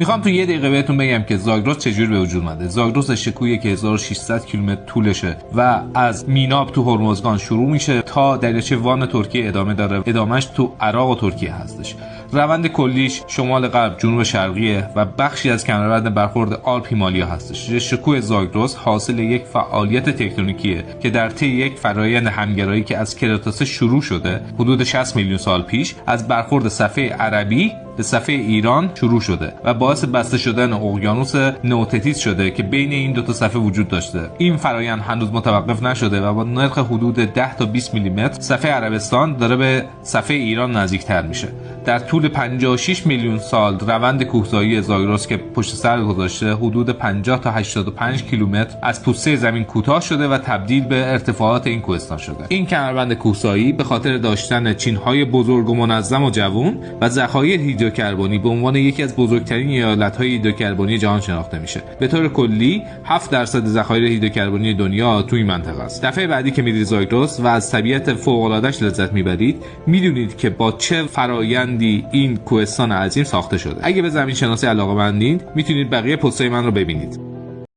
میخوام تو یه دقیقه بهتون بگم که زاگرس چجوری به وجود اومده. زاگرس شکویی که 1600 کیلومتر طولشه و از میناب تو هرمزگان شروع میشه تا دریاچه وان ترکیه ادامه داره. ادامهش تو عراق و ترکیه هستش. روند کلیش شمال غرب جنوب شرقیه و بخشی از کمربند برخورد آلپ هیمالیا هستش. شکوه زاگرس حاصل یک فعالیت تکتونیکیه که در طی یک فرآیند همگرایی که از کراتاسه شروع شده حدود 60 میلیون سال پیش از برخورد صفحه عربی به صفحه ایران شروع شده و باعث بسته شدن اقیانوس نوتتیس شده که بین این دو تا صفحه وجود داشته. این فرآیند هنوز متوقف نشده و با نرخ حدود 10 تا 20 میلیمتر صفحه عربستان داره به صفحه ایران نزدیکتر میشه. در طول 56 میلیون سال روند کوهساری زاگرس که پشت سر گذاشته حدود 50 تا 85 کیلومتر از پوسته زمین کوتاه شده و تبدیل به ارتفاعات این کوهستان شده. این کمربند کوهساری به خاطر داشتن چین‌های بزرگ و منظم و جوان و ذخایر هیدروکربنی به عنوان یکی از بزرگترین ایالت‌های هیدروکربنی جهان شناخته میشه. به طور کلی 7% ذخایر هیدروکربنی دنیا توی منطقه است. دفعه بعدی که میرید زاگرس و از طبیعت فوق‌العاده‌اش لذت میبرید، میدونید که با چه فرآیندی این کوهستان عظیم ساخته شده. اگه به زمین شناسی علاقه‌مندین، میتونید بقیه پست‌های من رو ببینید.